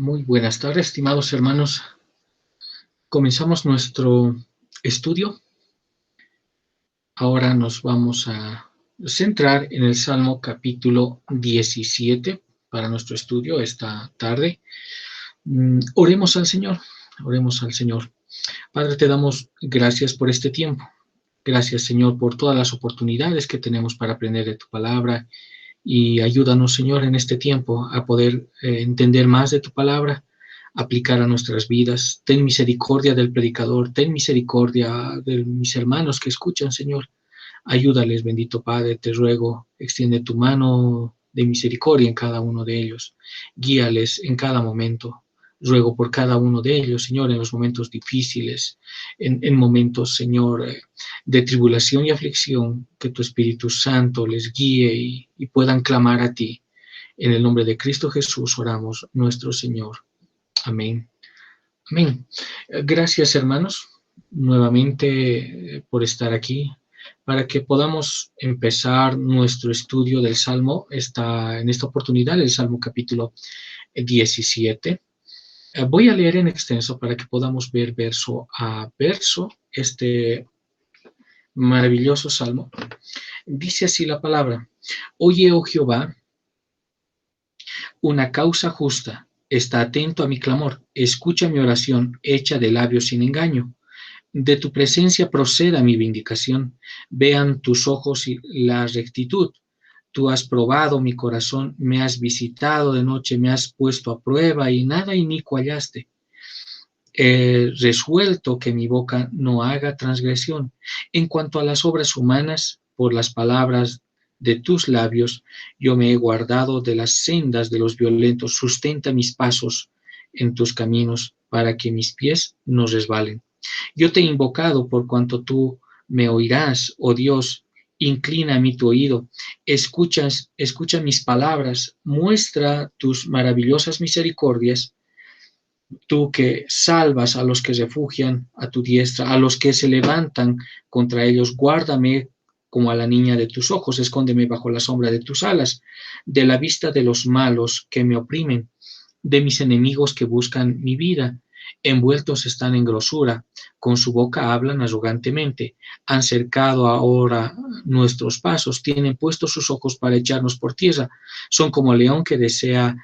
Muy buenas tardes, estimados hermanos. Comenzamos nuestro estudio. Ahora nos vamos a centrar en el Salmo capítulo 17 para nuestro estudio esta tarde. Oremos al Señor, oremos al Señor. Padre, te damos gracias por este tiempo. Gracias, Señor, por todas las oportunidades que tenemos para aprender de tu palabra y ayúdanos, Señor, en este tiempo a poder entender más de tu palabra, aplicar a nuestras vidas. Ten misericordia del predicador, ten misericordia de mis hermanos que escuchan, Señor. Ayúdales, bendito Padre, te ruego, extiende tu mano de misericordia en cada uno de ellos. Guíales en cada momento. Ruego por cada uno de ellos, Señor, en los momentos difíciles, en momentos, Señor, de tribulación y aflicción, que tu Espíritu Santo les guíe y puedan clamar a ti. En el nombre de Cristo Jesús oramos, nuestro Señor. Amén. Amén. Gracias, hermanos, nuevamente por estar aquí, para que podamos empezar nuestro estudio del Salmo. En esta oportunidad, el Salmo capítulo 17. Voy a leer en extenso para que podamos ver verso a verso este maravilloso salmo. Dice así la palabra: Oye, oh Jehová, una causa justa, está atento a mi clamor, escucha mi oración hecha de labios sin engaño. De tu presencia proceda mi vindicación, vean tus ojos la rectitud. Tú has probado mi corazón, me has visitado de noche, me has puesto a prueba y nada inicuo hallaste. He resuelto que mi boca no haga transgresión. En cuanto a las obras humanas, por las palabras de tus labios, yo me he guardado de las sendas de los violentos. Sustenta mis pasos en tus caminos, para que mis pies no resbalen. Yo te he invocado por cuanto tú me oirás, oh Dios. Inclina a mí tu oído, escucha mis palabras, muestra tus maravillosas misericordias. Tú que salvas a los que refugian a tu diestra, a los que se levantan contra ellos, guárdame como a la niña de tus ojos, escóndeme bajo la sombra de tus alas, de la vista de los malos que me oprimen, de mis enemigos que buscan mi vida. Envueltos están en grosura, con su boca hablan arrogantemente, han cercado ahora nuestros pasos, tienen puestos sus ojos para echarnos por tierra, son como león que desea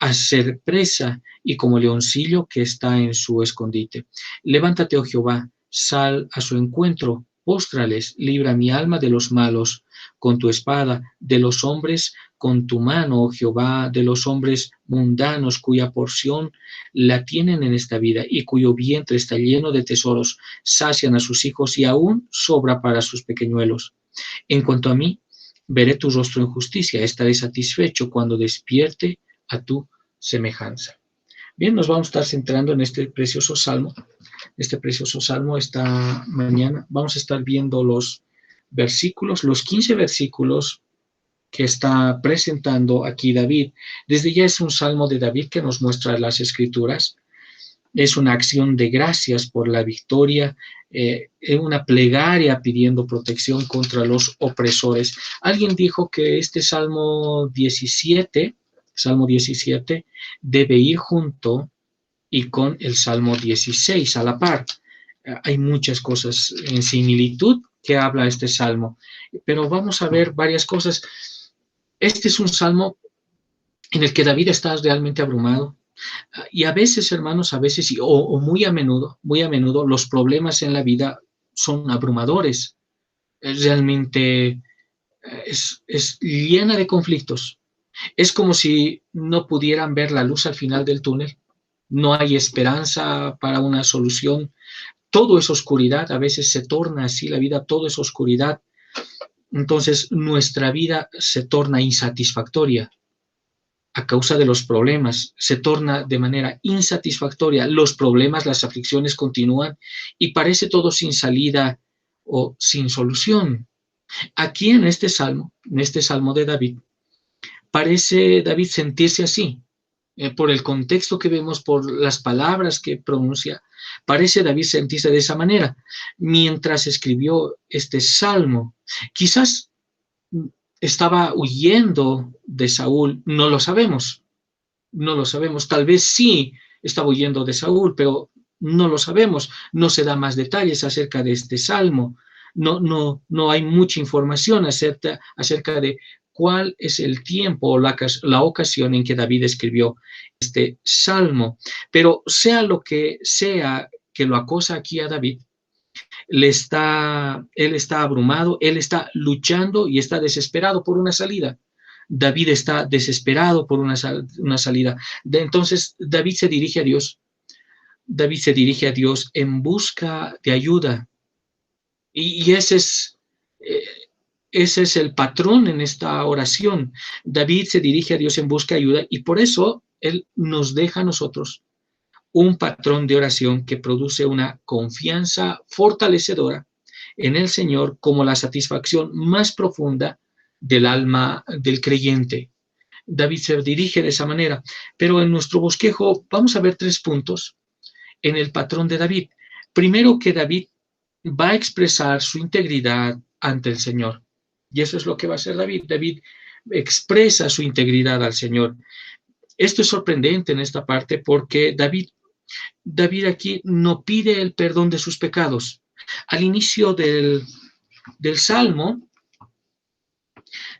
hacer presa y como leoncillo que está en su escondite. Levántate, oh Jehová, sal a su encuentro, póstrales, libra mi alma de los malos con tu espada, de los hombres con tu mano, oh Jehová, de los hombres mundanos cuya porción la tienen en esta vida y cuyo vientre está lleno de tesoros, sacian a sus hijos y aún sobra para sus pequeñuelos. En cuanto a mí, veré tu rostro en justicia, estaré satisfecho cuando despierte a tu semejanza. Bien, nos vamos a estar centrando en este precioso salmo. Esta mañana vamos a estar viendo los 15 versículos que está presentando aquí David. Desde ya es un salmo de David que nos muestra las escrituras. Es una acción de gracias por la victoria, una plegaria pidiendo protección contra los opresores. Alguien dijo que este Salmo 17, debe ir junto y con el Salmo 16 a la par. Hay muchas cosas en similitud que habla este salmo, pero vamos a ver varias cosas. Este es un salmo en el que David está realmente abrumado. Y a veces, hermanos, o muy a menudo, los problemas en la vida son abrumadores. Realmente es llena de conflictos. Es como si no pudieran ver la luz al final del túnel. No hay esperanza para una solución. Todo es oscuridad. A veces se torna así la vida, todo es oscuridad. Entonces, nuestra vida se torna insatisfactoria. A causa de los problemas, se torna de manera insatisfactoria. Los problemas, las aflicciones continúan y parece todo sin salida o sin solución. Aquí en este salmo de David, parece David sentirse así. Por el contexto que vemos, por las palabras que pronuncia, parece David sentirse de esa manera. Mientras escribió este salmo, quizás estaba huyendo de Saúl, no lo sabemos. No lo sabemos. Tal vez sí estaba huyendo de Saúl, pero no lo sabemos. No se da más detalles acerca de este salmo. No hay mucha información acerca de cuál es el tiempo o la ocasión en que David escribió este salmo. Pero sea lo que sea que lo acosa aquí a David, él está abrumado, él está luchando y está desesperado por una salida. David está desesperado por una salida. Entonces David se dirige a Dios. David se dirige a Dios en busca de ayuda. Y eh, ese es el patrón en esta oración. David se dirige a Dios en busca de ayuda y por eso Él nos deja a nosotros un patrón de oración que produce una confianza fortalecedora en el Señor como la satisfacción más profunda del alma del creyente. David se dirige de esa manera, pero en nuestro bosquejo vamos a ver 3 puntos en el patrón de David. Primero, que David va a expresar su integridad ante el Señor. Y eso es lo que va a hacer David. David expresa su integridad al Señor. Esto es sorprendente en esta parte porque David aquí no pide el perdón de sus pecados. Al inicio del Salmo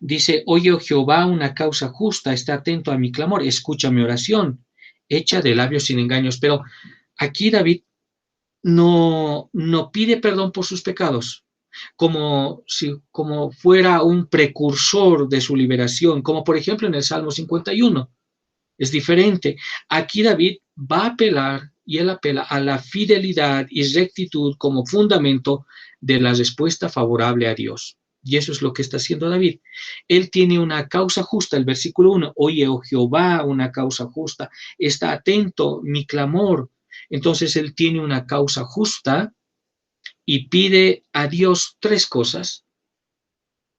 dice: oye, oh Jehová, una causa justa, está atento a mi clamor, escucha mi oración, hecha de labios sin engaños. Pero aquí David no pide perdón por sus pecados, como fuera un precursor de su liberación, como por ejemplo en el Salmo 51. Es diferente. Aquí David va a apelar, y él apela a la fidelidad y rectitud como fundamento de la respuesta favorable a Dios. Y eso es lo que está haciendo David. Él tiene una causa justa, el versículo 1, oye, oh Jehová, una causa justa, está atento mi clamor. Entonces él tiene una causa justa y pide a Dios 3 cosas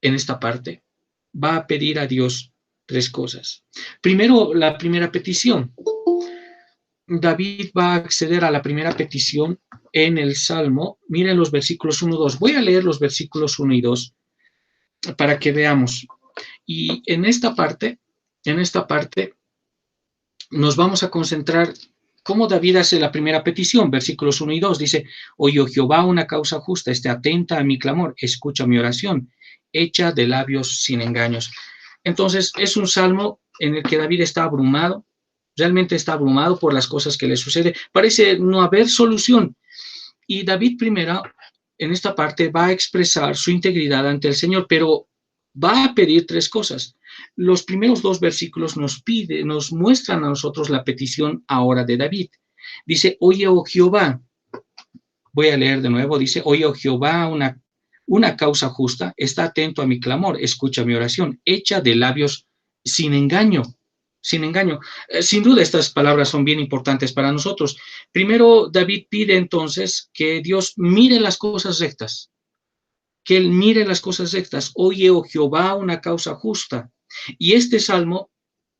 en esta parte. Va a pedir a Dios 3 cosas. Primero, la primera petición. David va a acceder a la primera petición en el Salmo. Miren los versículos 1 y 2. Voy a leer los versículos 1 y 2 para que veamos. Y en esta parte nos vamos a concentrar cómo David hace la primera petición. Versículos 1 y 2 dice: oye, oh Jehová, una causa justa, esté atenta a mi clamor, escucha mi oración, hecha de labios sin engaños. Entonces, es un salmo en el que David está abrumado, realmente está abrumado por las cosas que le sucede. Parece no haber solución. Y David primero, en esta parte, va a expresar su integridad ante el Señor, pero va a pedir 3 cosas. Los primeros 2 versículos nos muestran a nosotros la petición ahora de David. Dice: oye, oh Jehová. Voy a leer de nuevo. Dice: oye, oh Jehová, una causa justa, está atento a mi clamor, escucha mi oración, hecha de labios sin engaño. Sin engaño. Sin duda estas palabras son bien importantes para nosotros. Primero, David pide entonces que Dios mire las cosas rectas, que Él mire las cosas rectas. Oye, oh Jehová, una causa justa. Y este salmo,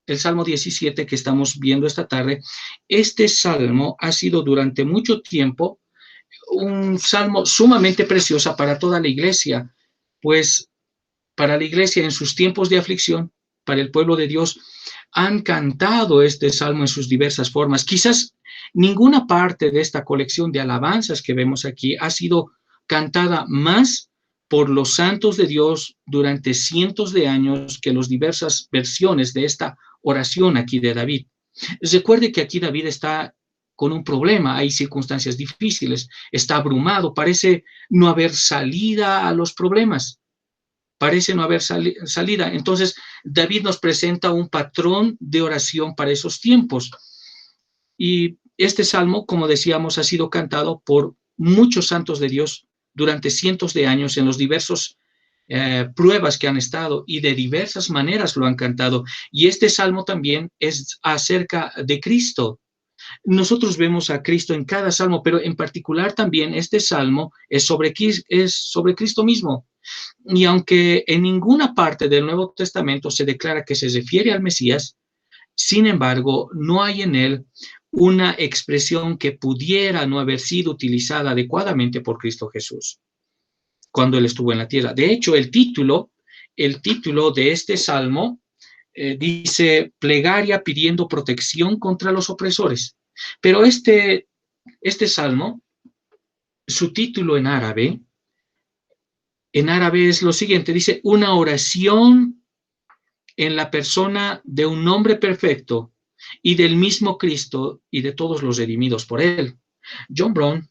el Salmo 17 que estamos viendo esta tarde, este salmo ha sido durante mucho tiempo un salmo sumamente precioso para toda la iglesia, pues para la iglesia en sus tiempos de aflicción, para el pueblo de Dios, han cantado este salmo en sus diversas formas. Quizás ninguna parte de esta colección de alabanzas que vemos aquí ha sido cantada más por los santos de Dios durante cientos de años que las diversas versiones de esta oración aquí de David. Recuerde que aquí David está con un problema, hay circunstancias difíciles, está abrumado, parece no haber salida a los problemas. Parece no haber salida. Entonces, David nos presenta un patrón de oración para esos tiempos. Y este salmo, como decíamos, ha sido cantado por muchos santos de Dios durante cientos de años en los diversos pruebas que han estado, y de diversas maneras lo han cantado. Y este salmo también es acerca de Cristo. Nosotros vemos a Cristo en cada salmo, pero en particular también este salmo es sobre Cristo mismo. Y aunque en ninguna parte del Nuevo Testamento se declara que se refiere al Mesías, sin embargo, no hay en él una expresión que pudiera no haber sido utilizada adecuadamente por Cristo Jesús cuando él estuvo en la tierra. De hecho, el título de este salmo dice plegaria pidiendo protección contra los opresores. Pero este salmo, su título en árabe es lo siguiente, dice, una oración en la persona de un hombre perfecto y del mismo Cristo y de todos los redimidos por él. John Brown,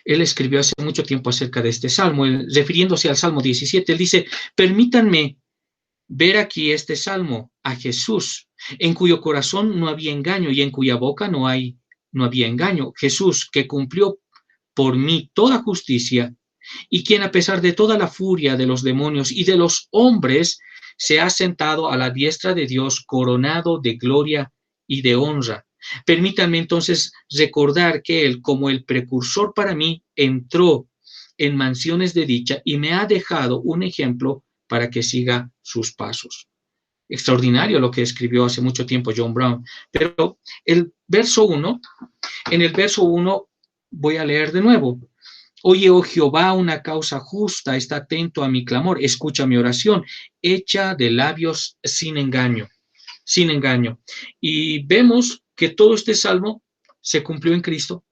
él escribió hace mucho tiempo acerca de este salmo, refiriéndose al Salmo 17, él dice, permítanme ver aquí este salmo a Jesús, en cuyo corazón no había engaño y en cuya boca no había engaño. Jesús, que cumplió por mí toda justicia y quien a pesar de toda la furia de los demonios y de los hombres se ha sentado a la diestra de Dios, coronado de gloria y de honra. Permítanme entonces recordar que Él, como el precursor para mí, entró en mansiones de dicha y me ha dejado un ejemplo para que siga sus pasos. Extraordinario lo que escribió hace mucho tiempo John Brown. Pero el verso 1, en el verso 1 voy a leer de nuevo. Oye, oh Jehová, una causa justa, está atento a mi clamor, escucha mi oración, hecha de labios sin engaño, sin engaño. Y vemos que todo este salmo se cumplió en Cristo,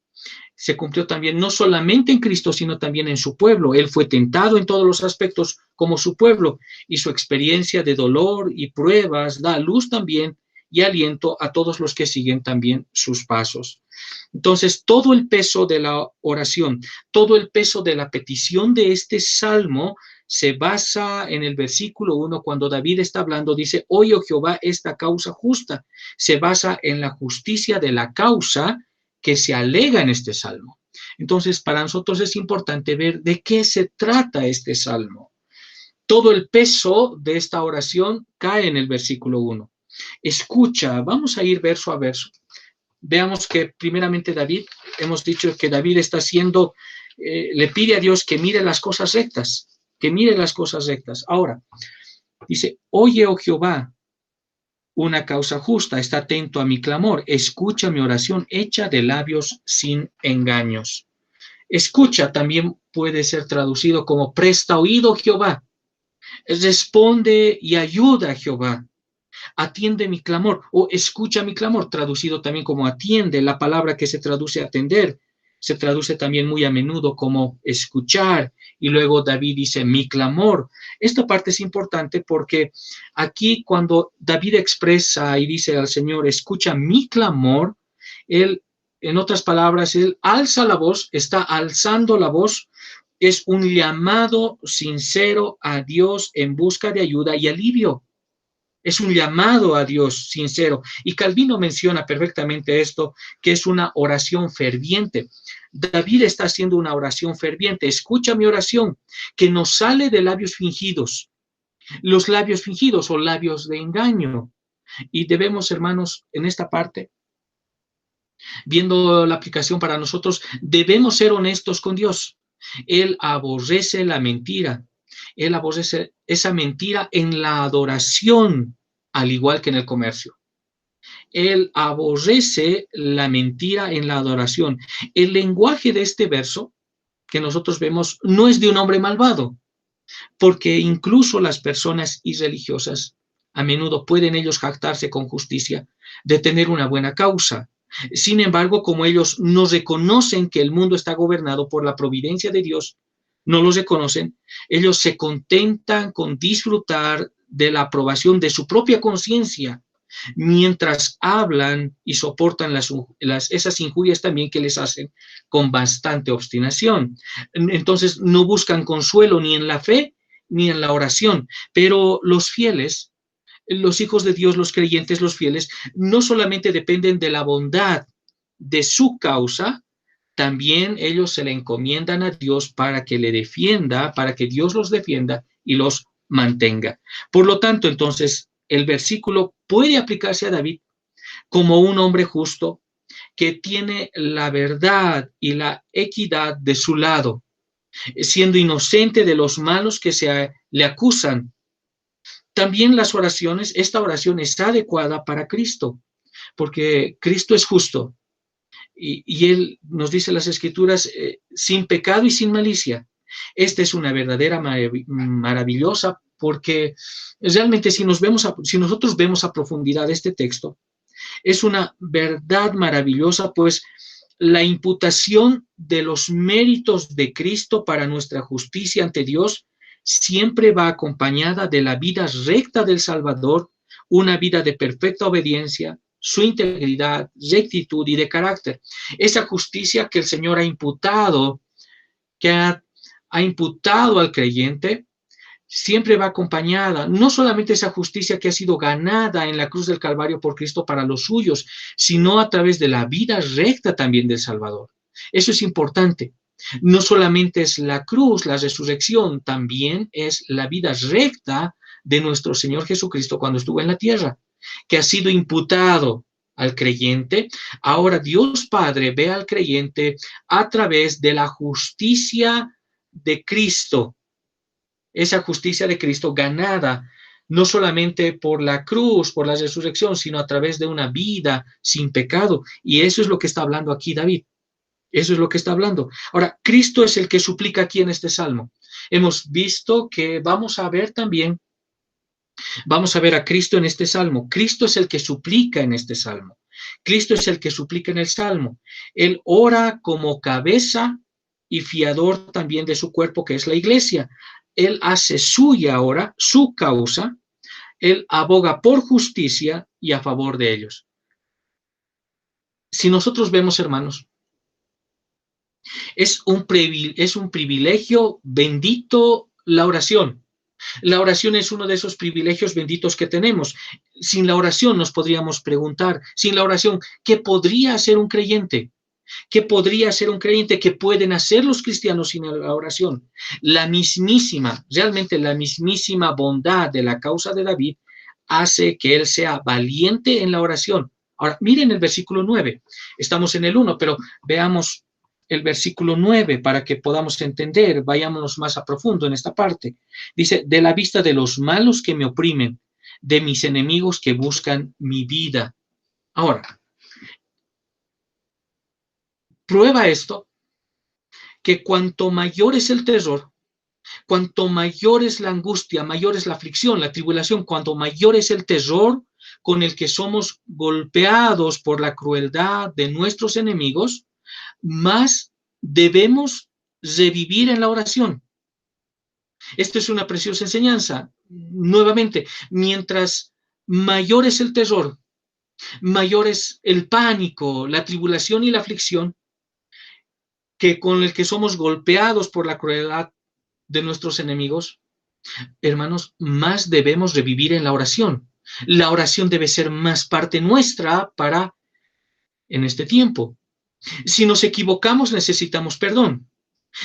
se cumplió también no solamente en Cristo, sino también en su pueblo. Él fue tentado en todos los aspectos como su pueblo, y su experiencia de dolor y pruebas da luz también y aliento a todos los que siguen también sus pasos. Entonces, todo el peso de la oración, todo el peso de la petición de este salmo se basa en el versículo 1, cuando David está hablando, dice, oye, oh Jehová, esta causa justa. Se basa en la justicia de la causa que se alega en este salmo. Entonces, para nosotros es importante ver de qué se trata este salmo. Todo el peso de esta oración cae en el versículo 1. Escucha, vamos a ir verso a verso. Veamos que primeramente David, hemos dicho que David está haciendo, le pide a Dios que mire las cosas rectas, que mire las cosas rectas. Ahora, dice, oye, oh Jehová, una causa justa, está atento a mi clamor, escucha mi oración hecha de labios sin engaños. Escucha también puede ser traducido como presta oído, Jehová. Responde y ayuda, Jehová. Atiende mi clamor o escucha mi clamor, traducido también como atiende. La palabra que se traduce atender se traduce también muy a menudo como escuchar, y luego David dice mi clamor. Esta parte es importante porque aquí cuando David expresa y dice al Señor escucha mi clamor, él, en otras palabras, él alza la voz, está alzando la voz, es un llamado sincero a Dios en busca de ayuda y alivio. Es un llamado a Dios sincero. Y Calvino menciona perfectamente esto, que es una oración ferviente. David está haciendo una oración ferviente. Escucha mi oración, que no sale de labios fingidos. Los labios fingidos o labios de engaño. Y debemos, hermanos, en esta parte, viendo la aplicación para nosotros, debemos ser honestos con Dios. Él aborrece la mentira. Él aborrece esa mentira en la adoración, al igual que en el comercio. Él aborrece la mentira en la adoración. El lenguaje de este verso que nosotros vemos no es de un hombre malvado, porque incluso las personas irreligiosas a menudo pueden ellos jactarse con justicia de tener una buena causa. Sin embargo, como ellos no reconocen que el mundo está gobernado por la providencia de Dios, no los reconocen, ellos se contentan con disfrutar de la aprobación de su propia conciencia, mientras hablan y soportan esas injurias también que les hacen con bastante obstinación. Entonces no buscan consuelo ni en la fe ni en la oración, pero los fieles, los hijos de Dios, los creyentes, los fieles, no solamente dependen de la bondad de su causa, también ellos se le encomiendan a Dios para que le defienda, para que Dios los defienda y los mantenga. Por lo tanto, entonces, el versículo puede aplicarse a David como un hombre justo que tiene la verdad y la equidad de su lado, siendo inocente de los malos que le acusan. También las oraciones, esta oración es adecuada para Cristo, porque Cristo es justo. Y Él nos dice las Escrituras, sin pecado y sin malicia. Esta es una verdadera maravillosa porque realmente si nosotros vemos a profundidad este texto, es una verdad maravillosa, pues la imputación de los méritos de Cristo para nuestra justicia ante Dios siempre va acompañada de la vida recta del Salvador, una vida de perfecta obediencia, su integridad, rectitud y de carácter. Esa justicia que el Señor ha imputado, ha imputado al creyente, siempre va acompañada, no solamente esa justicia que ha sido ganada en la cruz del Calvario por Cristo para los suyos, sino a través de la vida recta también del Salvador. Eso es importante. No solamente es la cruz, la resurrección, también es la vida recta de nuestro Señor Jesucristo cuando estuvo en la tierra, que ha sido imputado al creyente. Ahora Dios Padre ve al creyente a través de la justicia de Cristo, esa justicia de Cristo ganada no solamente por la cruz, por la resurrección, sino a través de una vida sin pecado. Y eso es lo que está hablando aquí David. Eso es lo que está hablando. Ahora, Cristo es el que suplica aquí en este salmo. Hemos visto que vamos a ver a Cristo en este salmo. Cristo es el que suplica en este salmo. Cristo es el que suplica en el salmo. Él ora como cabeza y fiador también de su cuerpo, que es la iglesia. Él hace suya ahora su causa, él aboga por justicia y a favor de ellos. Si nosotros vemos, hermanos, es un privilegio bendito la oración. La oración es uno de esos privilegios benditos que tenemos. Sin la oración nos podríamos preguntar, sin la oración, ¿qué podría hacer un creyente? ¿Qué podría hacer un creyente? ¿Qué pueden hacer los cristianos sin la oración? Realmente la mismísima bondad de la causa de David hace que él sea valiente en la oración. Ahora, miren el versículo 9. Estamos en el 1, pero veamos el versículo 9 para que podamos entender, vayámonos más a profundo en esta parte. Dice, de la vista de los malos que me oprimen, de mis enemigos que buscan mi vida. Ahora, prueba esto, que cuanto mayor es el terror, cuanto mayor es la angustia, mayor es la aflicción, la tribulación, cuanto mayor es el terror con el que somos golpeados por la crueldad de nuestros enemigos, más debemos revivir en la oración. Esto es una preciosa enseñanza. Nuevamente, mientras mayor es el terror, mayor es el pánico, la tribulación y la aflicción, que con el que somos golpeados por la crueldad de nuestros enemigos, hermanos, más debemos revivir en la oración. La oración debe ser más parte nuestra en este tiempo. Si nos equivocamos, necesitamos perdón.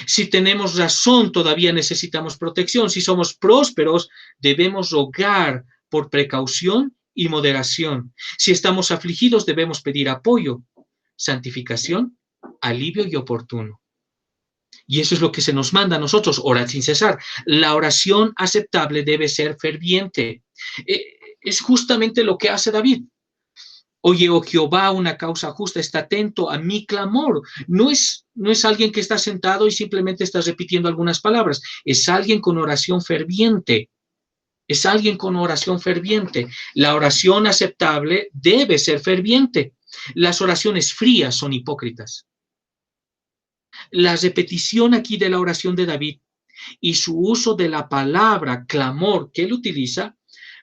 Si tenemos razón, todavía necesitamos protección. Si somos prósperos, debemos rogar por precaución y moderación. Si estamos afligidos, debemos pedir apoyo, santificación, alivio y oportuno. Y eso es lo que se nos manda a nosotros, orar sin cesar. La oración aceptable debe ser ferviente. Es justamente lo que hace David. Oye, oh Jehová, una causa justa, está atento a mi clamor. No es alguien que está sentado y simplemente está repitiendo algunas palabras. Es alguien con oración ferviente. Es alguien con oración ferviente. La oración aceptable debe ser ferviente. Las oraciones frías son hipócritas. La repetición aquí de la oración de David y su uso de la palabra clamor que él utiliza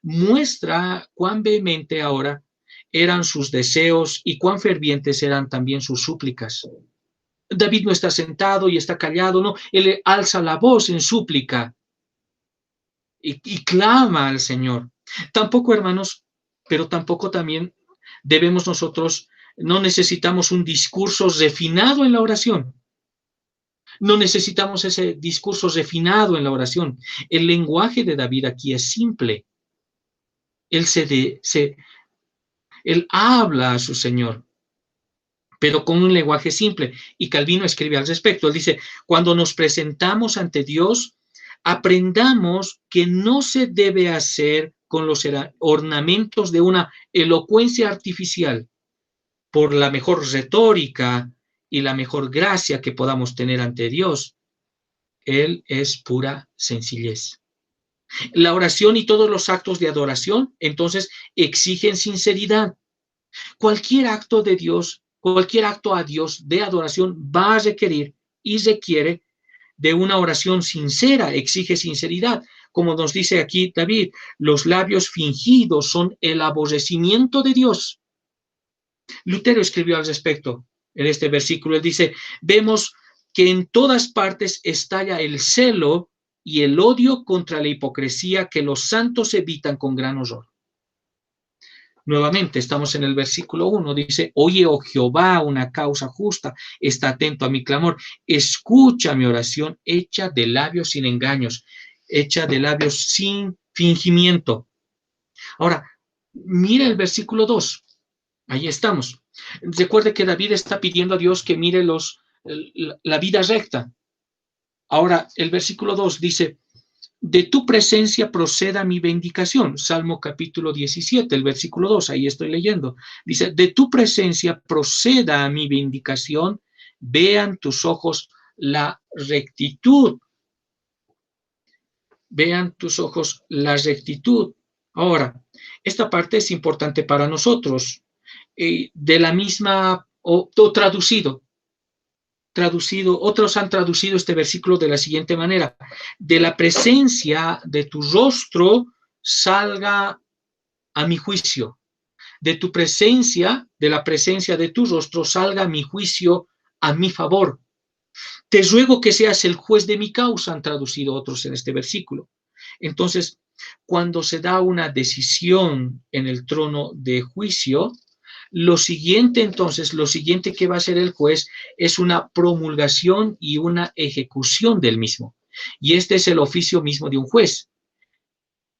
muestra cuán vehemente ahora eran sus deseos y cuán fervientes eran también sus súplicas. David no está sentado y está callado, no, él alza la voz en súplica y clama al Señor. Tampoco, hermanos, pero tampoco también debemos nosotros, no necesitamos un discurso refinado en la oración. No necesitamos ese discurso refinado en la oración. El lenguaje de David aquí es simple. Él habla a su Señor, pero con un lenguaje simple. Y Calvino escribe al respecto. Él dice, cuando nos presentamos ante Dios, aprendamos que no se debe hacer con los ornamentos de una elocuencia artificial, por la mejor retórica y la mejor gracia que podamos tener ante Dios. Él es pura sencillez. La oración y todos los actos de adoración, entonces, exigen sinceridad. Cualquier acto de Dios, cualquier acto a Dios de adoración va a requerir y requiere de una oración sincera, exige sinceridad. Como nos dice aquí David, los labios fingidos son el aborrecimiento de Dios. Lutero escribió al respecto en este versículo. Él dice, vemos que en todas partes estalla el celo y el odio contra la hipocresía que los santos evitan con gran horror. Nuevamente, estamos en el versículo 1, dice, oye, oh Jehová, una causa justa, está atento a mi clamor, escucha mi oración hecha de labios sin engaños, hecha de labios sin fingimiento. Ahora, mira el versículo 2, ahí estamos. Recuerde que David está pidiendo a Dios que mire la vida recta. Ahora, el versículo 2 dice, de tu presencia proceda mi vindicación. Salmo capítulo 17, el versículo 2, ahí estoy leyendo. Dice, de tu presencia proceda mi vindicación, vean tus ojos la rectitud. Vean tus ojos la rectitud. Ahora, esta parte es importante para nosotros. De la misma, o traducido, otros han traducido este versículo de la siguiente manera: de la presencia de tu rostro salga a mi juicio, de tu presencia, de la presencia de tu rostro salga mi juicio a mi favor. Te ruego que seas el juez de mi causa, han traducido otros en este versículo. Entonces, cuando se da una decisión en el trono de juicio, lo siguiente que va a hacer el juez es una promulgación y una ejecución del mismo. Y este es el oficio mismo de un juez.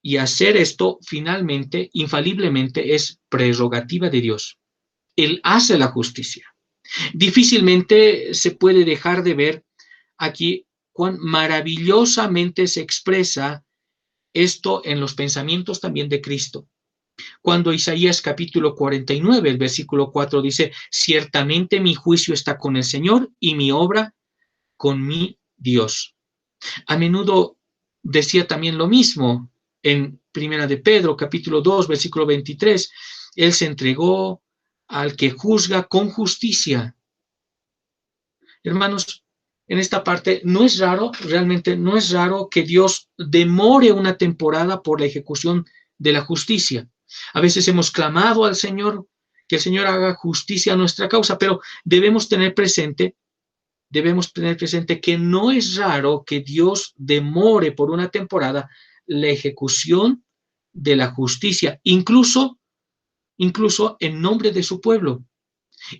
Y hacer esto, finalmente, infaliblemente, es prerrogativa de Dios. Él hace la justicia. Difícilmente se puede dejar de ver aquí cuán maravillosamente se expresa esto en los pensamientos también de Cristo. Cuando Isaías capítulo 49, el versículo 4 dice, ciertamente mi juicio está con el Señor y mi obra con mi Dios. A menudo decía también lo mismo en Primera de Pedro capítulo 2, versículo 23, Él se entregó al que juzga con justicia. Hermanos, en esta parte no es raro, realmente no es raro que Dios demore una temporada por la ejecución de la justicia. A veces hemos clamado al Señor que el Señor haga justicia a nuestra causa, pero debemos tener presente que no es raro que Dios demore por una temporada la ejecución de la justicia, incluso en nombre de su pueblo.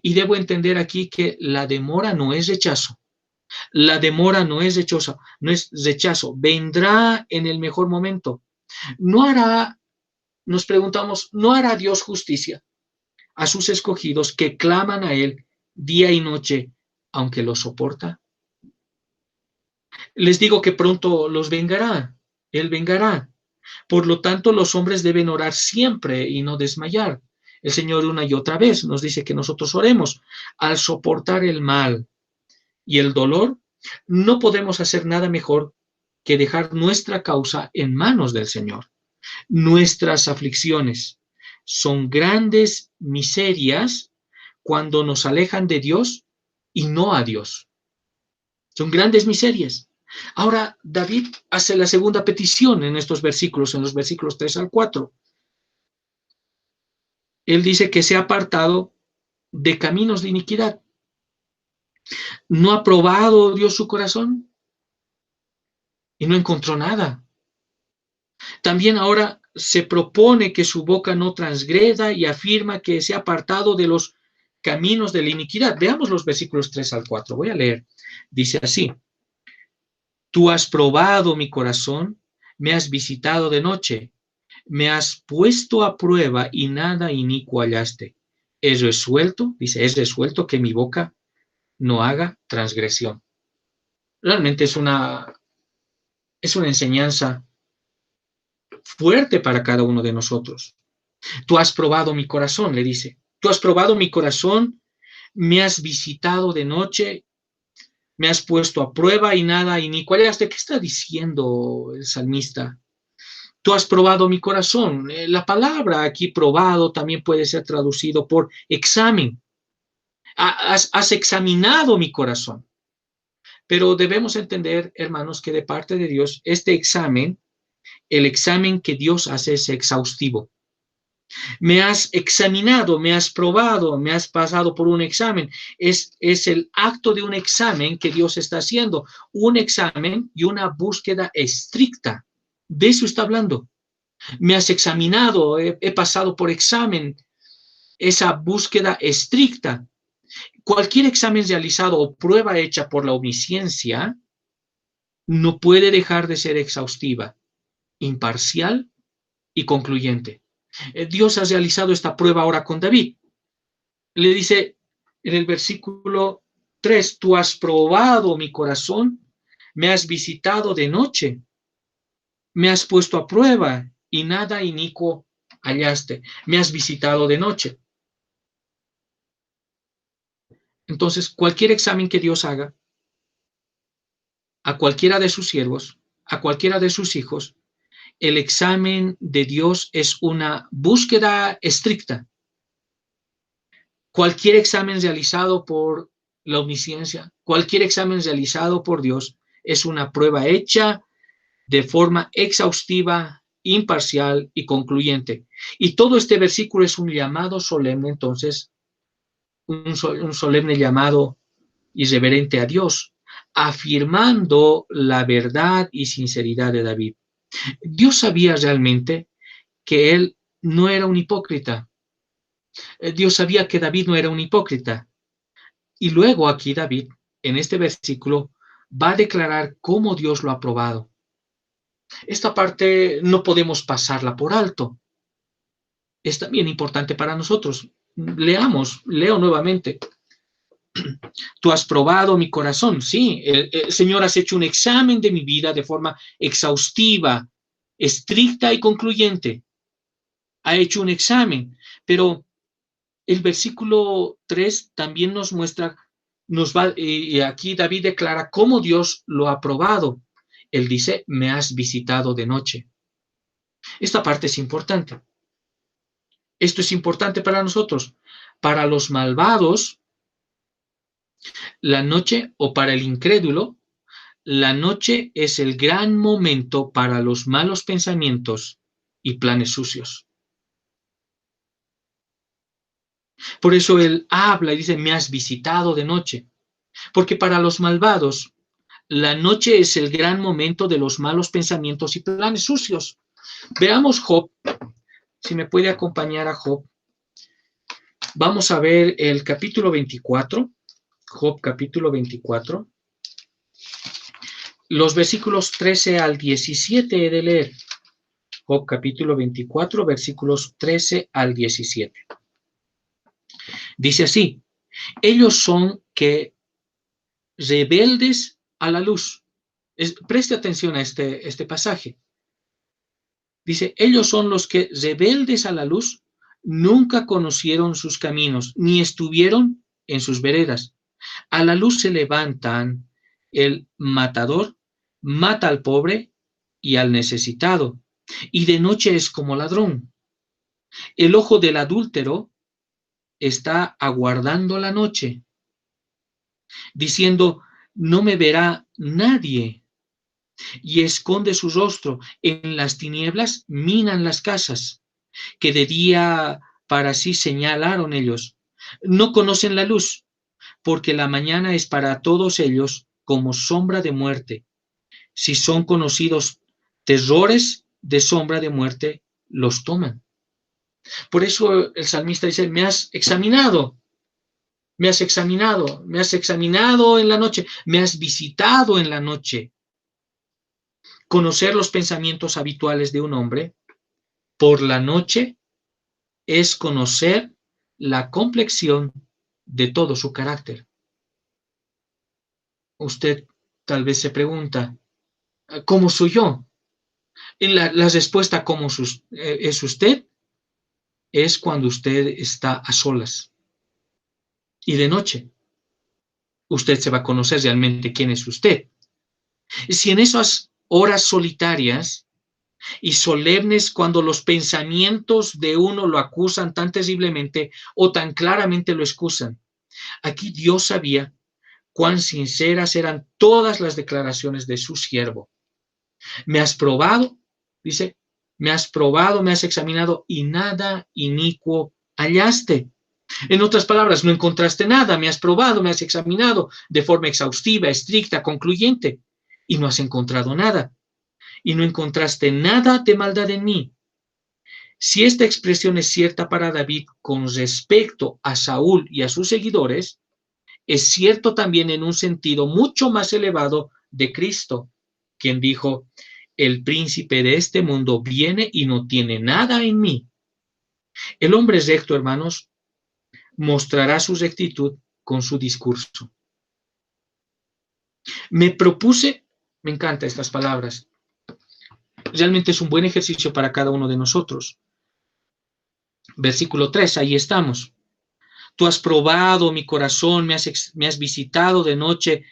Y debo entender aquí que la demora no es rechazo. La demora no es rechazo, vendrá en el mejor momento. Nos preguntamos, ¿no hará Dios justicia a sus escogidos que claman a Él día y noche, aunque los soporta? Les digo que pronto los vengará, Él vengará. Por lo tanto, los hombres deben orar siempre y no desmayar. El Señor una y otra vez nos dice que nosotros oremos. Al soportar el mal y el dolor, no podemos hacer nada mejor que dejar nuestra causa en manos del Señor. Nuestras aflicciones son grandes miserias cuando nos alejan de Dios y no a Dios. Son grandes miserias. Ahora, David hace la segunda petición en estos versículos, en los versículos 3 al 4. Él dice que se ha apartado de caminos de iniquidad. ¿No ha probado Dios su corazón? Y no encontró nada. También ahora se propone que su boca no transgreda y afirma que se ha apartado de los caminos de la iniquidad. Veamos los versículos 3 al 4. Voy a leer. Dice así: Tú has probado mi corazón, me has visitado de noche, me has puesto a prueba y nada inicuo hallaste. Es resuelto que mi boca no haga transgresión. Realmente es una enseñanza fuerte para cada uno de nosotros. Tú has probado mi corazón, le dice. Tú has probado mi corazón, me has visitado de noche, me has puesto a prueba y nada inicuo hallaste. ¿Qué está diciendo el salmista? Tú has probado mi corazón. La palabra aquí probado también puede ser traducido por examen. Has examinado mi corazón. Pero debemos entender, hermanos, que de parte de Dios, este examen, el examen que Dios hace es exhaustivo. Me has examinado, me has probado, me has pasado por un examen. Es el acto de un examen que Dios está haciendo. Un examen y una búsqueda estricta. De eso está hablando. Me has examinado, he pasado por examen. Esa búsqueda estricta. Cualquier examen realizado o prueba hecha por la omnisciencia no puede dejar de ser exhaustiva, imparcial y concluyente. Dios ha realizado esta prueba ahora con David. Le dice en el versículo 3, tú has probado mi corazón, me has visitado de noche, me has puesto a prueba y nada inicuo hallaste, me has visitado de noche. Entonces, cualquier examen que Dios haga a cualquiera de sus siervos, a cualquiera de sus hijos, el examen de Dios es una búsqueda estricta. Cualquier examen realizado por la omnisciencia, cualquier examen realizado por Dios es una prueba hecha de forma exhaustiva, imparcial y concluyente. Y todo este versículo es un llamado solemne, entonces, un solemne llamado irreverente a Dios, afirmando la verdad y sinceridad de David. Dios sabía realmente que él no era un hipócrita. Dios sabía que David no era un hipócrita. Y luego aquí David, en este versículo, va a declarar cómo Dios lo ha probado. Esta parte no podemos pasarla por alto. Es también importante para nosotros. Leo nuevamente. Tú has probado mi corazón, sí. Señor, has hecho un examen de mi vida de forma exhaustiva, estricta y concluyente. Ha hecho un examen, pero el versículo 3 también nos muestra, y aquí David declara cómo Dios lo ha probado. Él dice, me has visitado de noche. Esta parte es importante. Esto es importante para nosotros. Para los malvados, la noche, o para el incrédulo, la noche es el gran momento para los malos pensamientos y planes sucios. Por eso él habla y dice, me has visitado de noche. Porque para los malvados, la noche es el gran momento de los malos pensamientos y planes sucios. Veamos Job, si me puede acompañar a Job. Vamos a ver el capítulo 24, Job capítulo 24, los versículos 13 al 17 he de leer. Job capítulo 24, versículos 13 al 17. Dice así, ellos son que rebeldes a la luz. Preste atención a este pasaje. Dice, ellos son los que rebeldes a la luz nunca conocieron sus caminos, ni estuvieron en sus veredas. A la luz se levantan el matador, mata al pobre y al necesitado, y de noche es como ladrón. El ojo del adúltero está aguardando la noche, diciendo, no me verá nadie, y esconde su rostro. En las tinieblas minan las casas, que de día para sí señalaron ellos. No conocen la luz, porque la mañana es para todos ellos como sombra de muerte. Si son conocidos terrores de sombra de muerte, los toman. Por eso el salmista dice, me has examinado, me has examinado, me has examinado en la noche, me has visitado en la noche. Conocer los pensamientos habituales de un hombre por la noche es conocer la complexión de todo su carácter. Usted tal vez se pregunta, ¿cómo soy yo? La respuesta, ¿cómo es usted? Es cuando usted está a solas y de noche. Usted se va a conocer realmente quién es usted. Si en esas horas solitarias y solemnes cuando los pensamientos de uno lo acusan tan terriblemente o tan claramente lo excusan. Aquí Dios sabía cuán sinceras eran todas las declaraciones de su siervo. Me has probado, dice, me has probado, me has examinado y nada inicuo hallaste. En otras palabras, no encontraste nada, me has probado, me has examinado de forma exhaustiva, estricta, concluyente y no has encontrado nada. Y no encontraste nada de maldad en mí. Si esta expresión es cierta para David con respecto a Saúl y a sus seguidores, es cierto también en un sentido mucho más elevado de Cristo, quien dijo, el príncipe de este mundo viene y no tiene nada en mí. El hombre recto, hermanos, mostrará su rectitud con su discurso. Me propuse, me encantan estas palabras, realmente es un buen ejercicio para cada uno de nosotros. Versículo 3, ahí estamos. Tú has probado mi corazón, me has visitado de noche,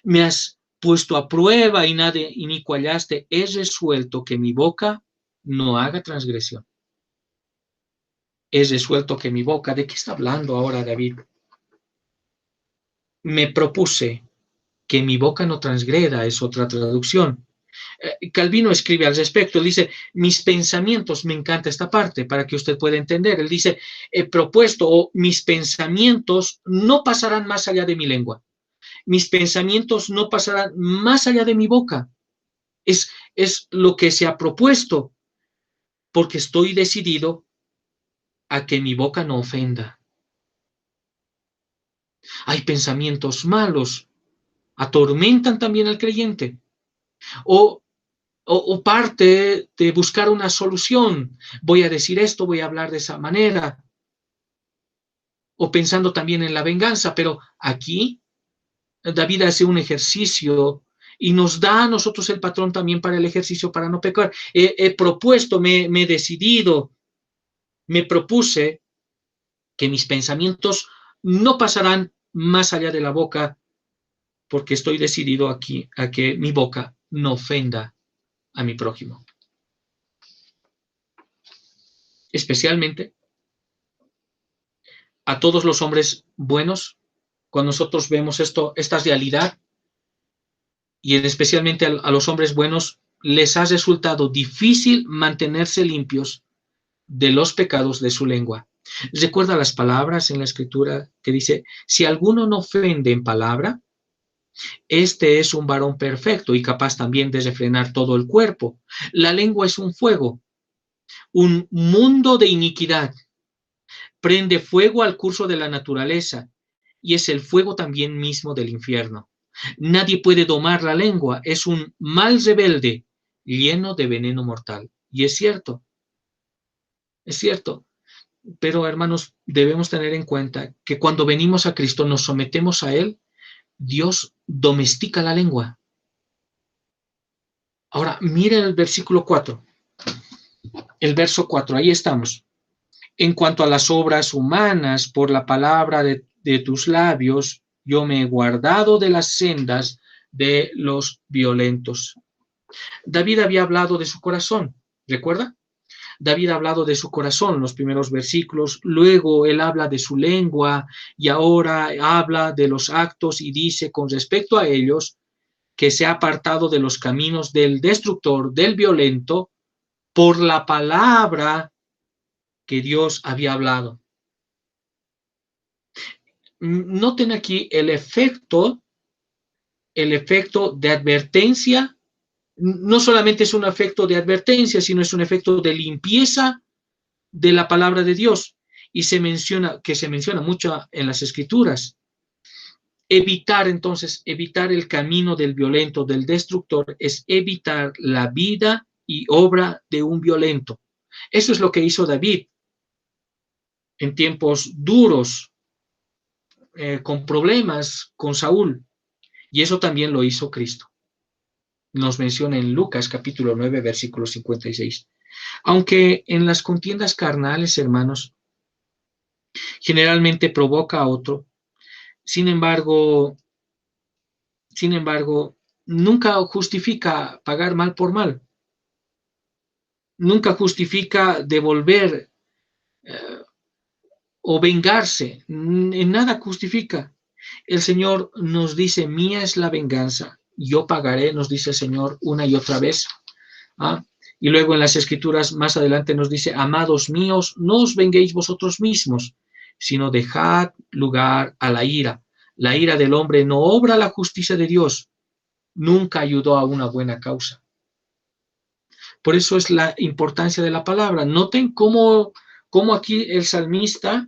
me has puesto a prueba y nada inicuo hallaste. He resuelto que mi boca no haga transgresión. He resuelto que mi boca, ¿de qué está hablando ahora David? Me propuse que mi boca no transgreda, es otra traducción. Calvino escribe al respecto, él dice, mis pensamientos, me encanta esta parte para que usted pueda entender, él dice, he propuesto o mis pensamientos no pasarán más allá de mi lengua, mis pensamientos no pasarán más allá de mi boca, es lo que se ha propuesto, porque estoy decidido a que mi boca no ofenda. Hay pensamientos malos, atormentan también al creyente, o o parte de buscar una solución. Voy a decir esto, voy a hablar de esa manera. O pensando también en la venganza. Pero aquí David hace un ejercicio y nos da a nosotros el patrón también para el ejercicio para no pecar. He propuesto, me he decidido, me propuse que mis pensamientos no pasarán más allá de la boca porque estoy decidido aquí a que mi boca no ofenda a mi prójimo. Especialmente a todos los hombres buenos, cuando nosotros vemos esta realidad, y especialmente a los hombres buenos, les ha resultado difícil mantenerse limpios de los pecados de su lengua. Recuerda las palabras en la Escritura que dice, si alguno no ofende en palabra, este es un varón perfecto y capaz también de refrenar todo el cuerpo. La lengua es un fuego, un mundo de iniquidad. Prende fuego al curso de la naturaleza y es el fuego también mismo del infierno. Nadie puede domar la lengua, es un mal rebelde lleno de veneno mortal. Y es cierto, pero hermanos, debemos tener en cuenta que cuando venimos a Cristo, nos sometemos a Él, Dios domestica la lengua. Ahora, mire el versículo 4, el verso 4, ahí estamos. En cuanto a las obras humanas, por la palabra de tus labios, yo me he guardado de las sendas de los violentos. David había hablado de su corazón, ¿recuerda? David ha hablado de su corazón en los primeros versículos, luego él habla de su lengua y ahora habla de los actos y dice con respecto a ellos que se ha apartado de los caminos del destructor, del violento, por la palabra que Dios había hablado. Noten aquí el efecto de advertencia. No solamente es un efecto de advertencia, sino es un efecto de limpieza de la palabra de Dios. Y se menciona mucho en las Escrituras. Evitar el camino del violento, del destructor, es evitar la vida y obra de un violento. Eso es lo que hizo David en tiempos duros, con problemas con Saúl. Y eso también lo hizo Cristo. Nos menciona en Lucas capítulo 9, versículo 56. Aunque en las contiendas carnales, hermanos, generalmente provoca a otro, sin embargo, nunca justifica pagar mal por mal. nunca justifica devolver o vengarse, en nada justifica. El Señor nos dice, mía es la venganza, yo pagaré, nos dice el Señor una y otra vez. ¿Ah? Y luego en las Escrituras más adelante nos dice, amados míos, no os venguéis vosotros mismos, sino dejad lugar a la ira. La ira del hombre no obra la justicia de Dios, nunca ayudó a una buena causa. Por eso es la importancia de la palabra. Noten cómo aquí el salmista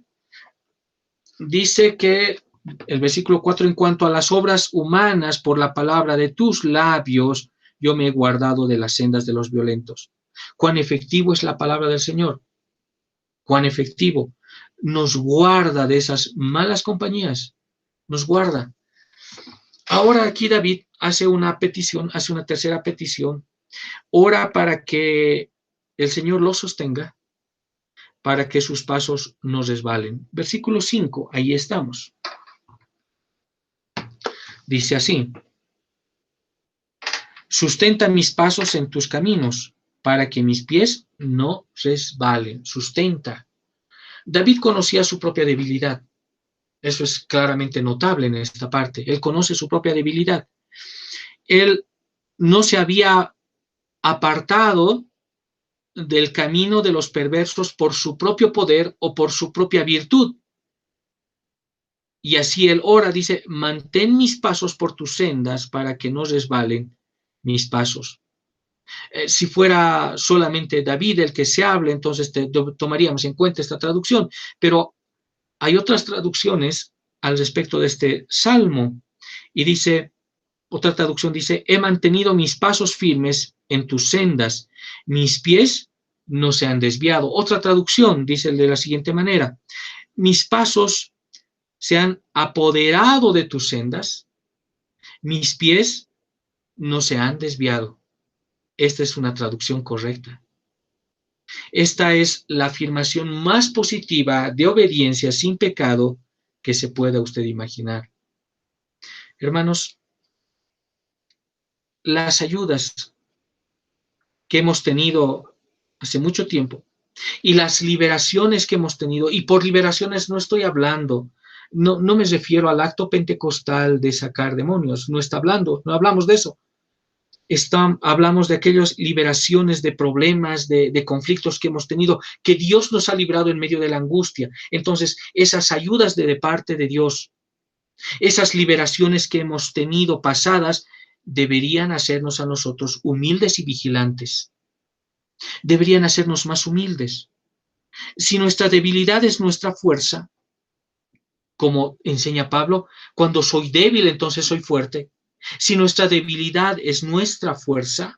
dice que el versículo 4, en cuanto a las obras humanas, por la palabra de tus labios, yo me he guardado de las sendas de los violentos. Cuán efectivo es la palabra del Señor. Cuán efectivo. Nos guarda de esas malas compañías. Nos guarda. Ahora aquí David hace una petición, hace una tercera petición. Ora para que el Señor lo sostenga, para que sus pasos no resbalen. Versículo 5, ahí estamos. Dice así: sustenta mis pasos en tus caminos, para que mis pies no resbalen. Sustenta. David conocía su propia debilidad. Eso es claramente notable en esta parte. Él conoce su propia debilidad. Él no se había apartado del camino de los perversos por su propio poder o por su propia virtud. Y así él ora, dice, mantén mis pasos por tus sendas para que no resbalen mis pasos. Si fuera solamente David el que se hable, entonces tomaríamos en cuenta esta traducción, pero hay otras traducciones al respecto de este salmo, y dice, otra traducción dice, he mantenido mis pasos firmes en tus sendas, mis pies no se han desviado. Otra traducción dice de la siguiente manera, mis pasos se han apoderado de tus sendas, mis pies no se han desviado. Esta es una traducción correcta. Esta es la afirmación más positiva de obediencia sin pecado que se pueda usted imaginar. Hermanos, las ayudas que hemos tenido hace mucho tiempo y las liberaciones que hemos tenido, y por liberaciones no estoy hablando, no me refiero al acto pentecostal de sacar demonios, no hablamos de eso. Hablamos de aquellas liberaciones de problemas, de conflictos que hemos tenido, que Dios nos ha librado en medio de la angustia. Entonces, esas ayudas de parte de Dios, esas liberaciones que hemos tenido pasadas, deberían hacernos a nosotros humildes y vigilantes. Deberían hacernos más humildes. Si nuestra debilidad es nuestra fuerza, como enseña Pablo, cuando soy débil, entonces soy fuerte. Si nuestra debilidad es nuestra fuerza,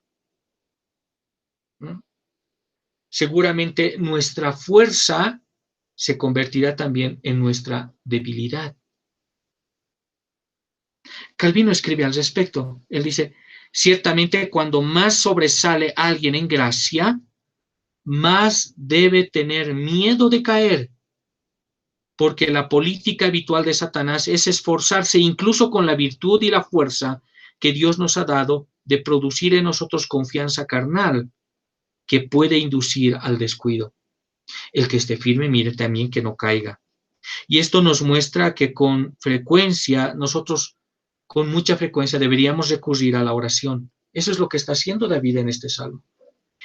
seguramente nuestra fuerza se convertirá también en nuestra debilidad. Calvino escribe al respecto. Él dice, ciertamente cuando más sobresale alguien en gracia, más debe tener miedo de caer, porque la política habitual de Satanás es esforzarse incluso con la virtud y la fuerza que Dios nos ha dado de producir en nosotros confianza carnal que puede inducir al descuido. El que esté firme, mire también que no caiga. Y esto nos muestra que con mucha frecuencia deberíamos recurrir a la oración. Eso es lo que está haciendo David en este salmo.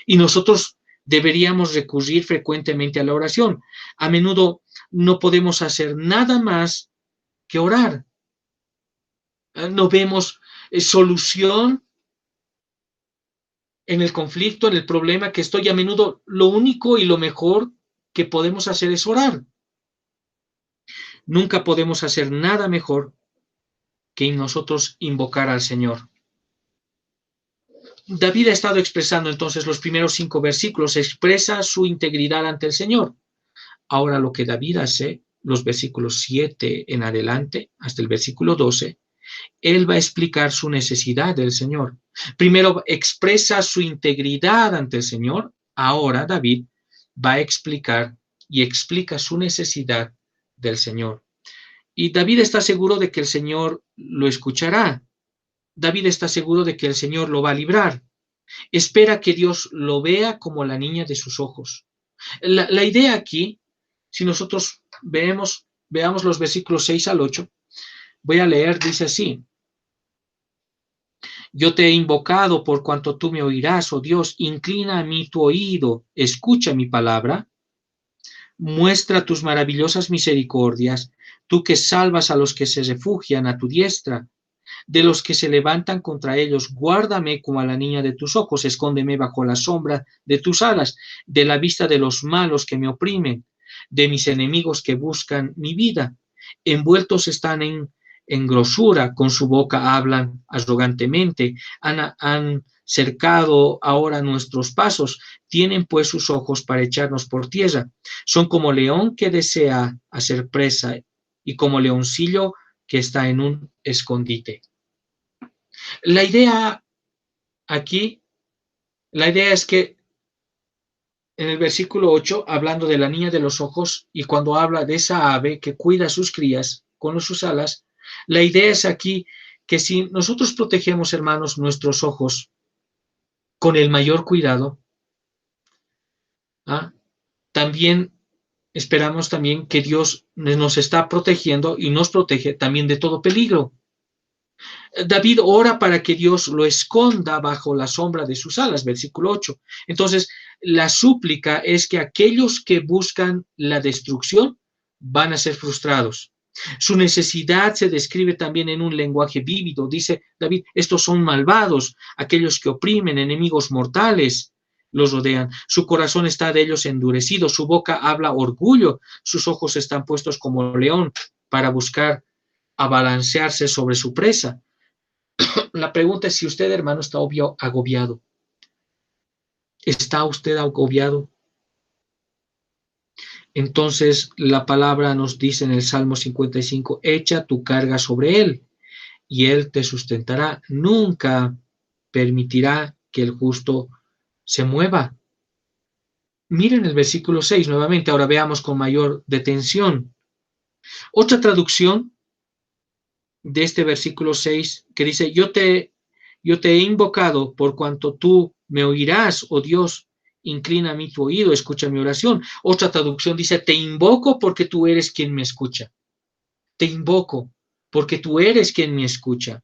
Y nosotros deberíamos recurrir frecuentemente a la oración. A menudo no podemos hacer nada más que orar. No vemos solución en el conflicto, en el problema que estoy. A menudo lo único y lo mejor que podemos hacer es orar. Nunca podemos hacer nada mejor que nosotros invocar al Señor. David ha estado expresando entonces los primeros 5 versículos, expresa su integridad ante el Señor. Ahora lo que David hace, los versículos 7 en adelante, hasta el versículo 12, él va a explicar su necesidad del Señor. Primero expresa su integridad ante el Señor, ahora David va a explicar y explica su necesidad del Señor. Y David está seguro de que el Señor lo escuchará. David está seguro de que el Señor lo va a librar. Espera que Dios lo vea como la niña de sus ojos. La idea aquí, si nosotros veamos los versículos 6 al 8, voy a leer, dice así: yo te he invocado por cuanto tú me oirás, oh Dios, inclina a mí tu oído, escucha mi palabra, muestra tus maravillosas misericordias, tú que salvas a los que se refugian a tu diestra. De los que se levantan contra ellos, guárdame como a la niña de tus ojos, escóndeme bajo la sombra de tus alas, de la vista de los malos que me oprimen, de mis enemigos que buscan mi vida. Envueltos están en grosura, con su boca hablan arrogantemente, han cercado ahora nuestros pasos, tienen pues sus ojos para echarnos por tierra. Son como león que desea hacer presa y como leoncillo que está en un escondite. La idea aquí, la idea es que en el versículo 8, hablando de la niña de los ojos, y cuando habla de esa ave que cuida a sus crías con sus alas, la idea es aquí que si nosotros protegemos, hermanos, nuestros ojos con el mayor cuidado, ¿ah? También esperamos también que Dios nos está protegiendo y nos protege también de todo peligro. David ora para que Dios lo esconda bajo la sombra de sus alas, versículo 8. Entonces, la súplica es que aquellos que buscan la destrucción van a ser frustrados. Su necesidad se describe también en un lenguaje vívido. Dice David, estos son malvados, aquellos que oprimen, enemigos mortales los rodean. Su corazón está de ellos endurecido, su boca habla orgullo, sus ojos están puestos como león para buscar abalancearse sobre su presa. La pregunta es si usted, hermano, está agobiado. ¿Está usted agobiado? Entonces la palabra nos dice en el Salmo 55, echa tu carga sobre él y él te sustentará. Nunca permitirá que el justo se mueva. Miren el versículo 6 nuevamente, ahora veamos con mayor detención. Otra traducción de este versículo 6 que dice, yo te he invocado por cuanto tú me oirás, oh Dios, inclina a mí tu oído, escucha mi oración. Otra traducción dice, te invoco porque tú eres quien me escucha. Te invoco porque tú eres quien me escucha.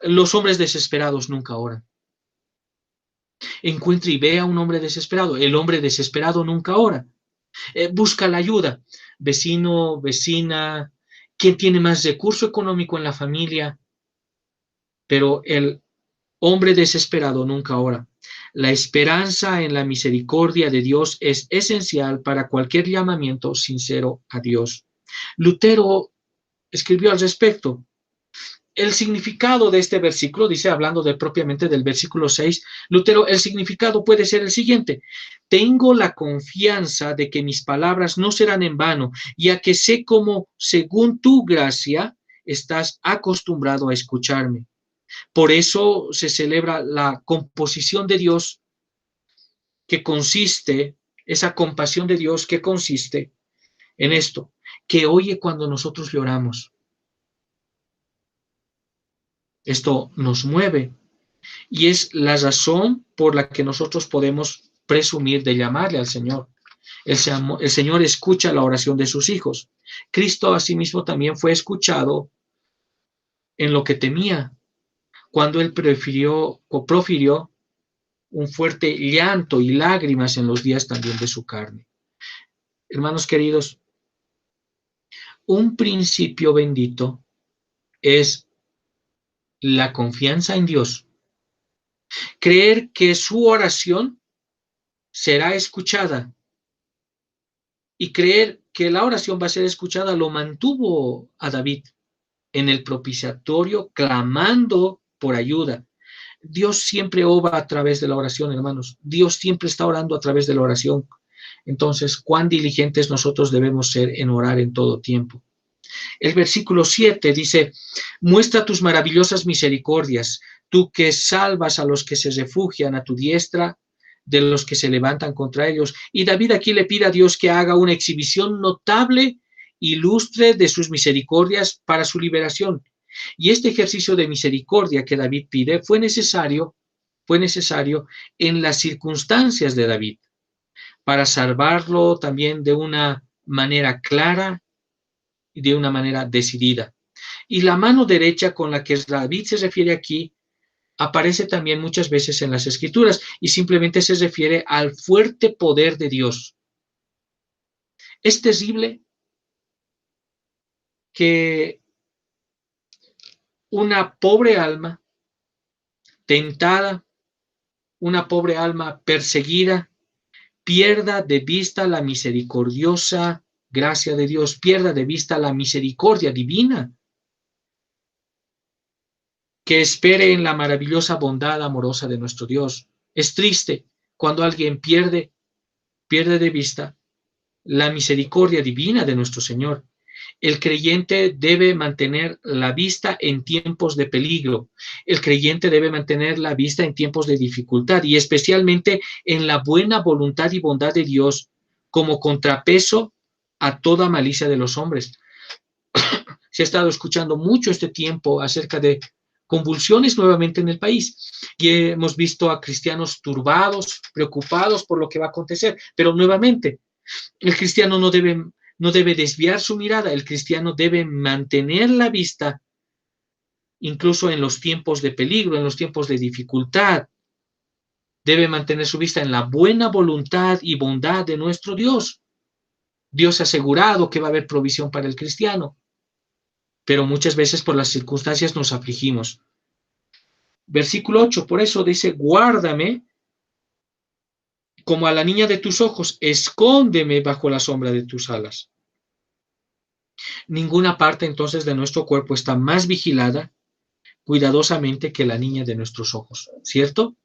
Los hombres desesperados nunca oran. Encuentre y ve a un hombre desesperado. El hombre desesperado nunca ora. Busca la ayuda. Vecino, vecina, ¿quién tiene más recurso económico en la familia? Pero el hombre desesperado nunca ora. La esperanza en la misericordia de Dios es esencial para cualquier llamamiento sincero a Dios. Lutero escribió al respecto. El significado de este versículo, dice, hablando propiamente del versículo 6, Lutero, el significado puede ser el siguiente: tengo la confianza de que mis palabras no serán en vano, ya que sé cómo, según tu gracia, estás acostumbrado a escucharme. Por eso se celebra la composición de Dios, que consiste, esa compasión de Dios que consiste en esto, que oye cuando nosotros le oramos. Esto nos mueve y es la razón por la que nosotros podemos presumir de llamarle al Señor. El Señor escucha la oración de sus hijos. Cristo asimismo también fue escuchado en lo que temía, cuando él profirió un fuerte llanto y lágrimas en los días también de su carne. Hermanos queridos, un principio bendito es la confianza en Dios. Creer que su oración será escuchada y creer que la oración va a ser escuchada lo mantuvo a David en el propiciatorio clamando por ayuda. Dios siempre obra a través de la oración, hermanos. Dios siempre está orando a través de la oración. Entonces, cuán diligentes nosotros debemos ser en orar en todo tiempo. El versículo 7 dice, muestra tus maravillosas misericordias, tú que salvas a los que se refugian a tu diestra, de los que se levantan contra ellos. Y David aquí le pide a Dios que haga una exhibición notable, ilustre de sus misericordias para su liberación. Y este ejercicio de misericordia que David pide fue necesario fue necesario en las circunstancias de David, para salvarlo también de una manera clara y de una manera decidida. Y la mano derecha con la que David se refiere aquí aparece también muchas veces en las Escrituras y simplemente se refiere al fuerte poder de Dios. Es terrible que una pobre alma tentada, una pobre alma perseguida, pierda de vista la misericordiosa gracia de Dios, pierda de vista la misericordia divina, que espere en la maravillosa bondad amorosa de nuestro Dios. Es triste cuando alguien pierde de vista la misericordia divina de nuestro Señor. El creyente debe mantener la vista en tiempos de peligro. El creyente debe mantener la vista en tiempos de dificultad y especialmente en la buena voluntad y bondad de Dios como contrapeso a toda malicia de los hombres. Se ha estado escuchando mucho este tiempo acerca de convulsiones nuevamente en el país y hemos visto a cristianos turbados, preocupados por lo que va a acontecer, pero nuevamente el cristiano no debe desviar su mirada, el cristiano debe mantener la vista incluso en los tiempos de peligro, en los tiempos de dificultad. Debe mantener su vista en la buena voluntad y bondad de nuestro Dios. Dios ha asegurado que va a haber provisión para el cristiano, pero muchas veces por las circunstancias nos afligimos. Versículo 8, por eso dice, guárdame como a la niña de tus ojos, escóndeme bajo la sombra de tus alas. Ninguna parte entonces de nuestro cuerpo está más vigilada cuidadosamente que la niña de nuestros ojos, ¿cierto?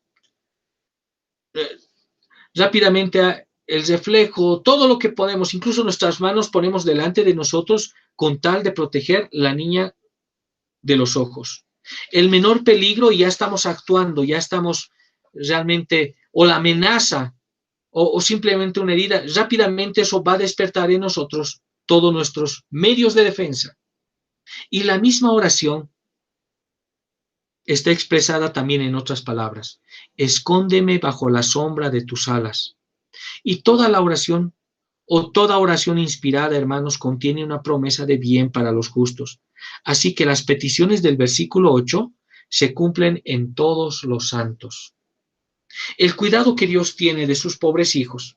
Rápidamente el reflejo, todo lo que podemos, incluso nuestras manos ponemos delante de nosotros con tal de proteger la niña de los ojos. El menor peligro y ya estamos actuando, ya estamos realmente, o la amenaza, o simplemente una herida, rápidamente eso va a despertar en nosotros todos nuestros medios de defensa. Y la misma oración está expresada también en otras palabras. Escóndeme bajo la sombra de tus alas. Y toda la oración o toda oración inspirada, hermanos, contiene una promesa de bien para los justos. Así que las peticiones del versículo 8 se cumplen en todos los santos. El cuidado que Dios tiene de sus pobres hijos,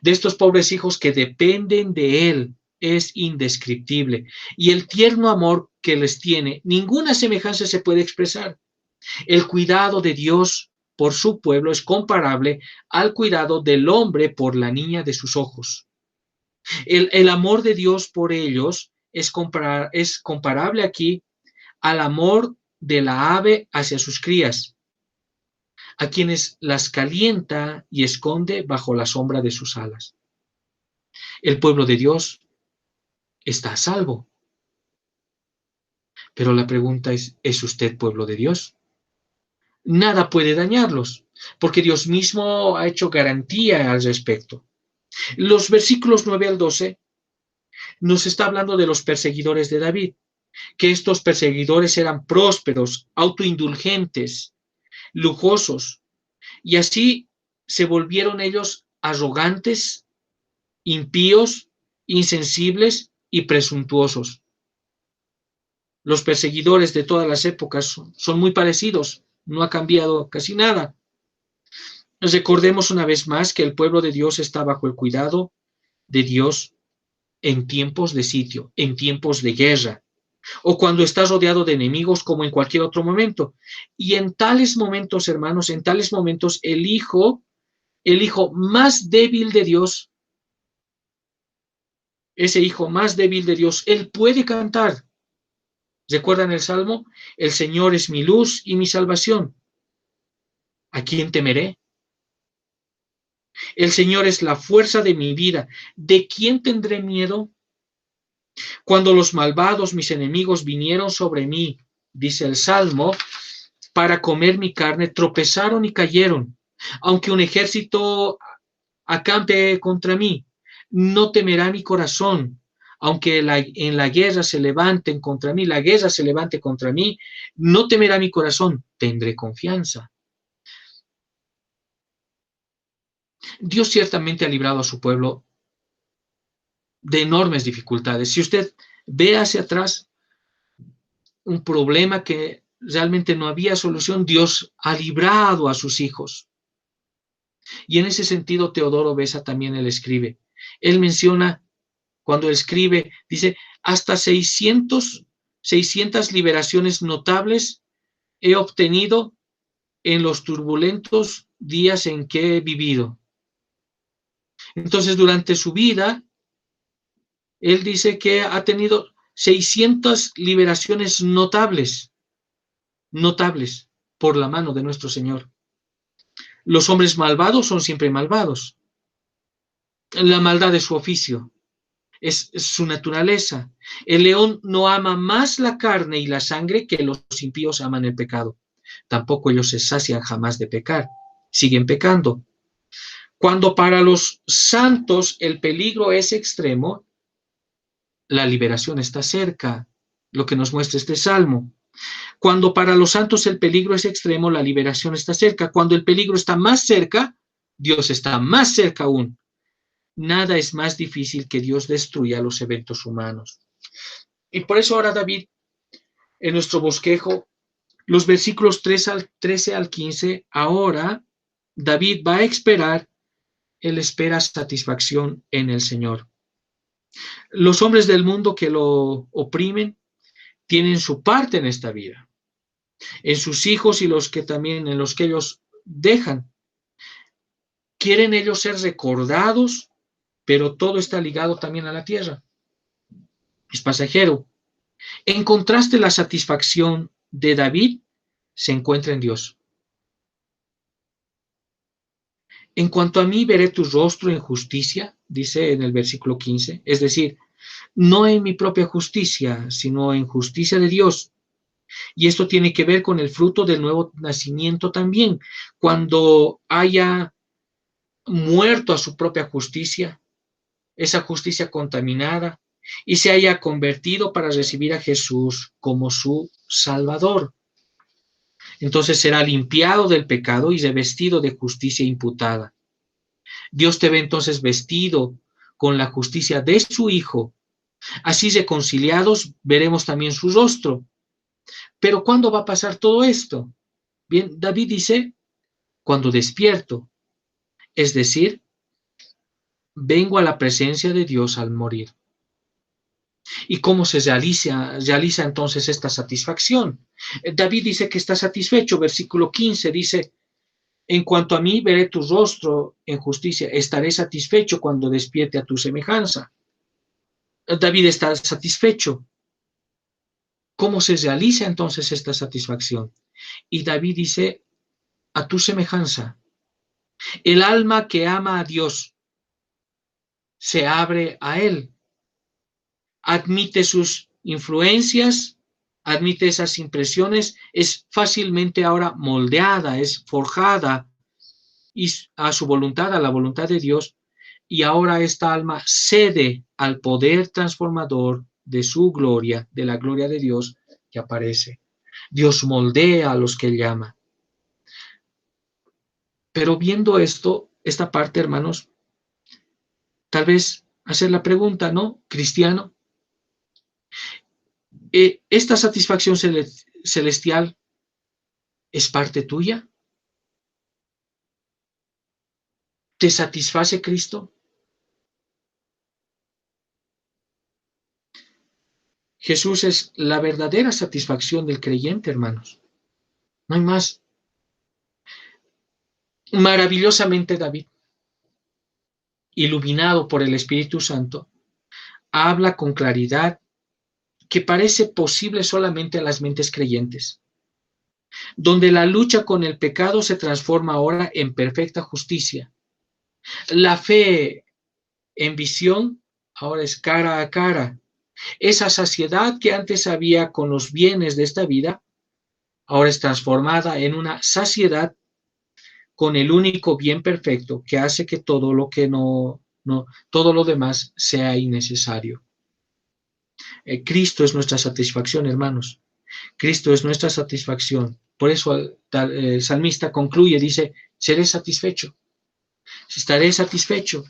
de estos pobres hijos que dependen de Él, es indescriptible. Y el tierno amor que les tiene, ninguna semejanza se puede expresar. El cuidado de Dios por su pueblo es comparable al cuidado del hombre por la niña de sus ojos. El amor de Dios por ellos es comparable aquí al amor de la ave hacia sus crías, a quienes las calienta y esconde bajo la sombra de sus alas. El pueblo de Dios está a salvo. Pero la pregunta ¿es usted pueblo de Dios? Nada puede dañarlos, porque Dios mismo ha hecho garantía al respecto. Los versículos 9 al 12 nos está hablando de los perseguidores de David, que estos perseguidores eran prósperos, autoindulgentes, lujosos, y así se volvieron ellos arrogantes, impíos, insensibles y presuntuosos. Los perseguidores de todas las épocas son muy parecidos, no ha cambiado casi nada. Recordemos una vez más que el pueblo de Dios está bajo el cuidado de Dios en tiempos de sitio, en tiempos de guerra, o cuando estás rodeado de enemigos como en cualquier otro momento. Y en tales momentos, hermanos, en tales momentos, el hijo más débil de Dios, ese hijo más débil de Dios, él puede cantar. ¿Recuerdan el Salmo? El Señor es mi luz y mi salvación. ¿A quién temeré? El Señor es la fuerza de mi vida. ¿De quién tendré miedo? Cuando los malvados, mis enemigos, vinieron sobre mí, dice el Salmo, para comer mi carne, tropezaron y cayeron. Aunque un ejército acampe contra mí, no temerá mi corazón. Aunque en la guerra se levanten contra mí, la guerra se levante contra mí, no temerá mi corazón, tendré confianza. Dios ciertamente ha librado a su pueblo de enormes dificultades. Si usted ve hacia atrás un problema que realmente no había solución, Dios ha librado a sus hijos. Y en ese sentido, Teodoro Beza también él escribe. Él menciona, cuando escribe, dice, hasta 600 liberaciones notables he obtenido en los turbulentos días en que he vivido. Entonces, durante su vida, él dice que ha tenido 600 liberaciones notables por la mano de nuestro Señor. Los hombres malvados son siempre malvados. La maldad es su oficio, es su naturaleza. El león no ama más la carne y la sangre que los impíos aman el pecado. Tampoco ellos se sacian jamás de pecar, siguen pecando. Cuando para los santos el peligro es extremo, la liberación está cerca, lo que nos muestra este salmo. Cuando para los santos el peligro es extremo, la liberación está cerca. Cuando el peligro está más cerca, Dios está más cerca aún. Nada es más difícil que Dios destruya los eventos humanos. Y por eso ahora David, en nuestro bosquejo, los versículos 13 al 15, ahora David va a esperar, él espera satisfacción en el Señor. Los hombres del mundo que lo oprimen tienen su parte en esta vida, en sus hijos y los que también en los que ellos dejan. Quieren ellos ser recordados, pero todo está ligado también a la tierra. Es pasajero. En contraste, la satisfacción de David se encuentra en Dios. En cuanto a mí, veré tu rostro en justicia, dice en el versículo 15, es decir, no en mi propia justicia, sino en justicia de Dios. Y esto tiene que ver con el fruto del nuevo nacimiento también. Cuando haya muerto a su propia justicia, esa justicia contaminada, y se haya convertido para recibir a Jesús como su Salvador. Entonces será limpiado del pecado y revestido de justicia imputada. Dios te ve entonces vestido con la justicia de su Hijo. Así reconciliados veremos también su rostro. Pero ¿cuándo va a pasar todo esto? Bien, David dice, cuando despierto, es decir, vengo a la presencia de Dios al morir. ¿Y cómo se realiza entonces esta satisfacción? David dice que está satisfecho, versículo 15 dice, en cuanto a mí, veré tu rostro en justicia, estaré satisfecho cuando despierte a tu semejanza. David está satisfecho. ¿Cómo se realiza entonces esta satisfacción? Y David dice, a tu semejanza. El alma que ama a Dios se abre a Él, admite sus influencias, admite esas impresiones, es fácilmente ahora moldeada, es forjada y a su voluntad, a la voluntad de Dios, y ahora esta alma cede al poder transformador de su gloria, de la gloria de Dios que aparece. Dios moldea a los que Él llama. Pero viendo esto, esta parte, hermanos, tal vez hacer la pregunta, ¿no? Cristiano, ¿esta satisfacción celestial es parte tuya? ¿Te satisface Cristo? Jesús es la verdadera satisfacción del creyente, hermanos. No hay más. Maravillosamente David, iluminado por el Espíritu Santo, habla con claridad que parece posible solamente a las mentes creyentes, donde la lucha con el pecado se transforma ahora en perfecta justicia. La fe en visión ahora es cara a cara. Esa saciedad que antes había con los bienes de esta vida, ahora es transformada en una saciedad con el único bien perfecto que hace que todo lo que todo lo demás sea innecesario. Cristo es nuestra satisfacción, hermanos. Cristo es nuestra satisfacción. Por eso el salmista concluye, dice, seré satisfecho. si estaré satisfecho,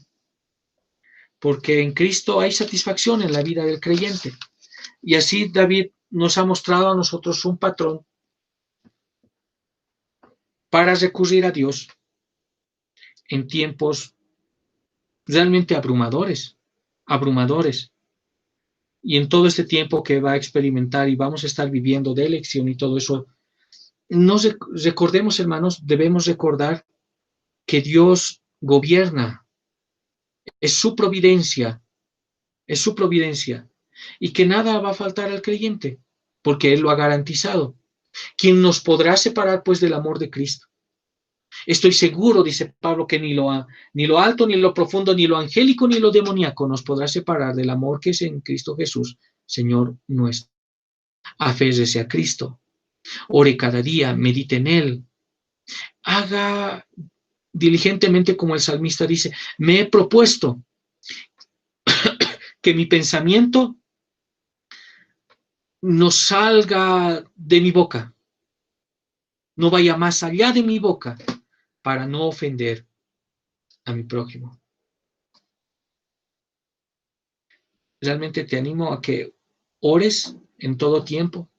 porque en Cristo hay satisfacción en la vida del creyente. Y así David nos ha mostrado a nosotros un patrón para recurrir a Dios en tiempos realmente abrumadores. Y en todo este tiempo que va a experimentar y vamos a estar viviendo de elección y todo eso, recordemos, hermanos, debemos recordar que Dios gobierna, es su providencia, y que nada va a faltar al creyente, porque Él lo ha garantizado. ¿Quién nos podrá separar, pues, del amor de Cristo? Estoy seguro, dice Pablo, que ni lo alto, ni lo profundo, ni lo angélico, ni lo demoníaco nos podrá separar del amor que es en Cristo Jesús, Señor nuestro. Aférrese a Cristo, ore cada día, medite en Él, haga diligentemente como el salmista dice, me he propuesto que mi pensamiento no salga de mi boca, no vaya más allá de mi boca para no ofender a mi prójimo. Realmente te animo a que ores en todo tiempo.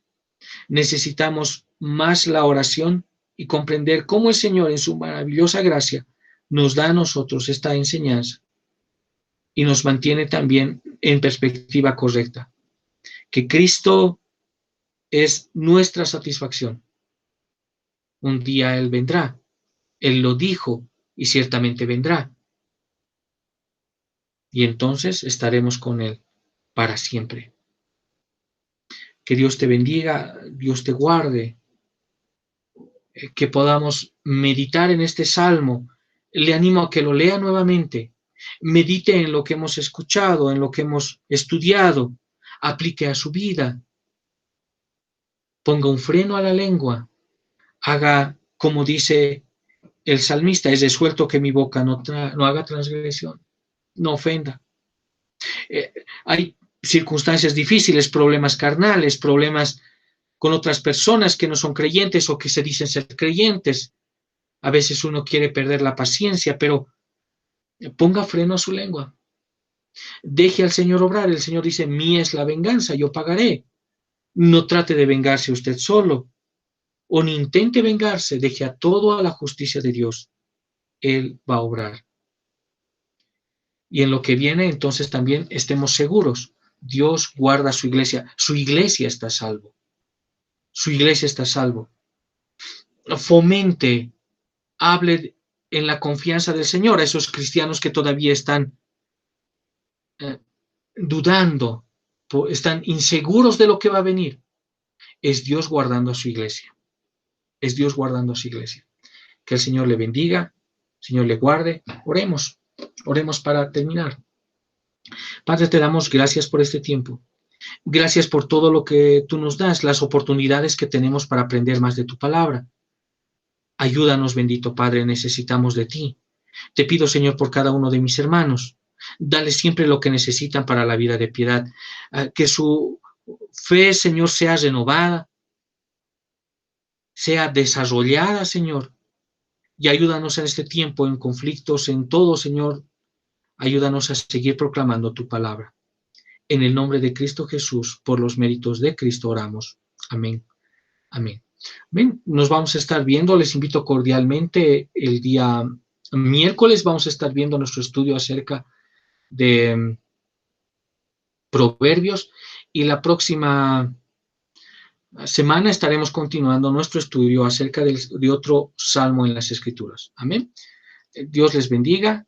Necesitamos más la oración y comprender cómo el Señor en su maravillosa gracia nos da a nosotros esta enseñanza y nos mantiene también en perspectiva correcta. Que Cristo es nuestra satisfacción. Un día Él vendrá. Él lo dijo y ciertamente vendrá. Y entonces estaremos con Él para siempre. Que Dios te bendiga, Dios te guarde, que podamos meditar en este salmo. Le animo a que lo lea nuevamente, medite en lo que hemos escuchado, en lo que hemos estudiado, aplique a su vida, ponga un freno a la lengua, haga como dice el salmista, es resuelto que mi boca no haga transgresión, no ofenda. Hay circunstancias difíciles, problemas carnales, problemas con otras personas que no son creyentes o que se dicen ser creyentes. A veces uno quiere perder la paciencia, pero ponga freno a su lengua. Deje al Señor obrar. El Señor dice, mía es la venganza, yo pagaré. No trate de vengarse usted solo, o ni intente vengarse, deje a todo a la justicia de Dios. Él va a obrar. Y en lo que viene, entonces también estemos seguros. Dios guarda su iglesia está a salvo. Su iglesia está a salvo. Fomente, hable en la confianza del Señor a esos cristianos que todavía están dudando, están inseguros de lo que va a venir. Es Dios guardando a su iglesia. Es Dios guardando a su iglesia. Que el Señor le bendiga, el Señor le guarde. Oremos, oremos para terminar. Padre, te damos gracias por este tiempo. Gracias por todo lo que tú nos das, las oportunidades que tenemos para aprender más de tu palabra. Ayúdanos, bendito Padre, necesitamos de ti. Te pido, Señor, por cada uno de mis hermanos. Dale siempre lo que necesitan para la vida de piedad. Que su fe, Señor, sea renovada, sea desarrollada, Señor. Y ayúdanos en este tiempo, en conflictos, en todo, Señor. Ayúdanos a seguir proclamando tu palabra. En el nombre de Cristo Jesús, por los méritos de Cristo oramos. Amén. Amén. Bien, nos vamos a estar viendo. Les invito cordialmente el día miércoles. Vamos a estar viendo nuestro estudio acerca de Proverbios y la próxima semana estaremos continuando nuestro estudio acerca de otro salmo en las Escrituras. Amén. Dios les bendiga.